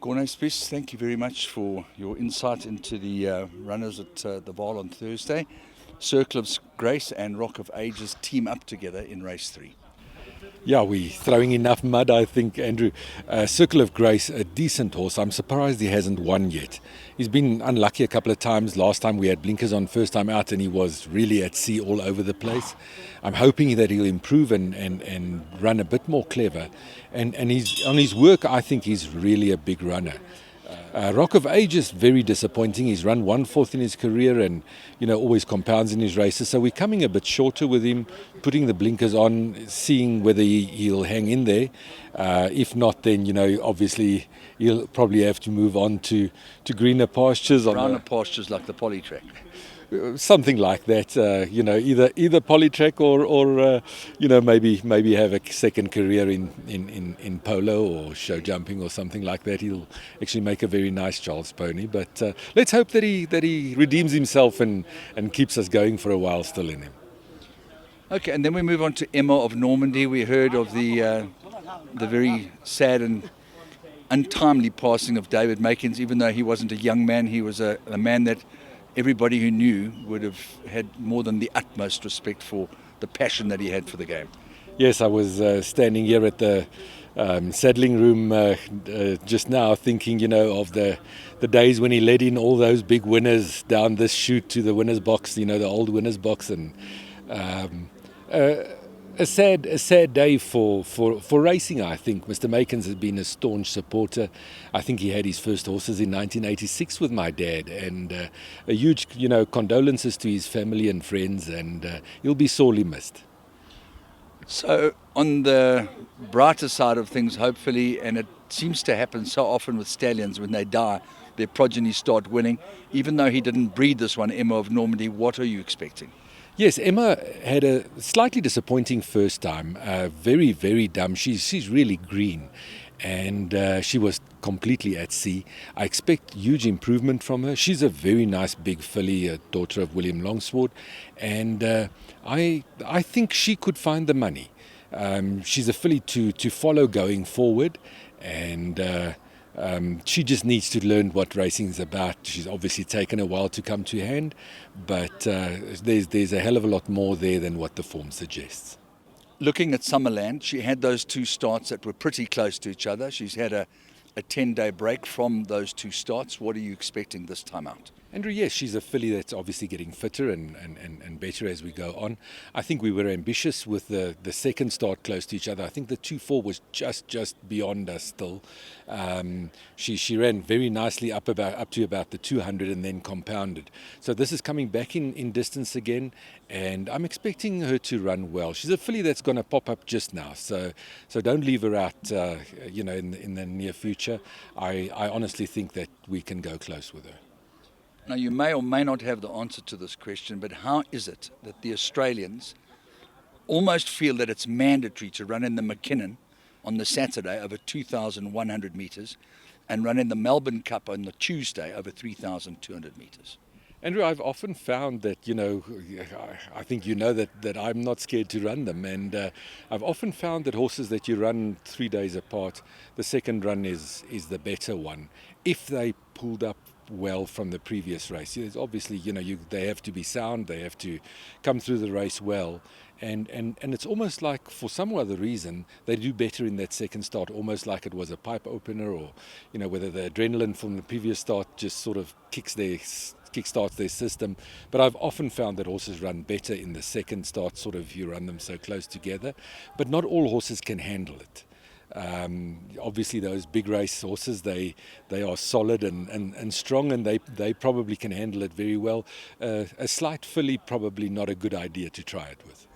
Corne SPIES, thank you very much for your insight into the runners at the Vaal on Thursday. Circle of Grace and Rock of Ages team up together in race 3. Yeah, we're throwing enough mud, I think, Andrew. Circle of Grace, a decent horse. I'm surprised he hasn't won yet. He's been unlucky a couple of times. Last time we had blinkers on first time out and he was really at sea all over the place. I'm hoping that he'll improve and run a bit more clever. And he's, on his work, I think he's really a big runner. Rock of Ages, very disappointing. He's run 1/4 in his career and, always compounds in his races. So we're coming a bit shorter with him, putting the blinkers on, seeing whether he'll hang in there. If not, then, obviously he'll probably have to move on to greener pastures. Browner pastures like the Polytrack. Something like that, either Polytrack or maybe have a second career in polo or show jumping or something like that. He'll actually make a very nice Charles pony. But let's hope that he redeems himself and keeps us going for a while still in him. Okay, and then we move on to Emma of Normandy. We heard of the very sad and untimely passing of David Makins. Even though he wasn't a young man, he was a man that everybody who knew would have had more than the utmost respect for the passion that he had for the game. Yes, I was standing here at the saddling room just now thinking, of the days when he led in all those big winners down this chute to the winner's box, the old winner's box. And a sad day for racing, I think. Mr. Makins has been a staunch supporter. I think he had his first horses in 1986 with my dad, and a huge, condolences to his family and friends, and he'll be sorely missed. So on the brighter side of things, hopefully, and it seems to happen so often with stallions, when they die, their progeny start winning. Even though he didn't breed this one, Emma of Normandy, what are you expecting? Yes, Emma had a slightly disappointing first time, very, very dumb. She's really green, and she was completely at sea. I expect huge improvement from her. She's a very nice big filly, a daughter of William Longsword, and I think she could find the money. She's a filly to follow going forward, and she just needs to learn what racing is about. She's obviously taken a while to come to hand, but there's a hell of a lot more there than what the form suggests. Looking at Summerland, she had those two starts that were pretty close to each other. She's had a 10-day break from those two starts. What are you expecting this time out? Andrew, yes, she's a filly that's obviously getting fitter and better as we go on. I think we were ambitious with the second start close to each other. I think the 2-4 was just beyond us still. She ran very nicely up to about the 200 and then compounded. So this is coming back in distance again, and I'm expecting her to run well. She's a filly that's going to pop up just now, so don't leave her out in the near future. I honestly think that we can go close with her. Now, you may or may not have the answer to this question, but how is it that the Australians almost feel that it's mandatory to run in the McKinnon on the Saturday over 2,100 metres and run in the Melbourne Cup on the Tuesday over 3,200 metres? Andrew, I've often found that, I think that I'm not scared to run them. And I've often found that horses that you run 3 days apart, the second run is the better one, if they pulled up well from the previous race. It's obviously, they have to be sound, they have to come through the race well. And it's almost like, for some other reason, they do better in that second start, almost like it was a pipe opener, or, whether the adrenaline from the previous start just sort of kickstarts their system. But I've often found that horses run better in the second start, sort of, you run them so close together. But not all horses can handle it. Obviously those big race horses, they are solid and strong, and they probably can handle it very well. A slight filly, probably not a good idea to try it with.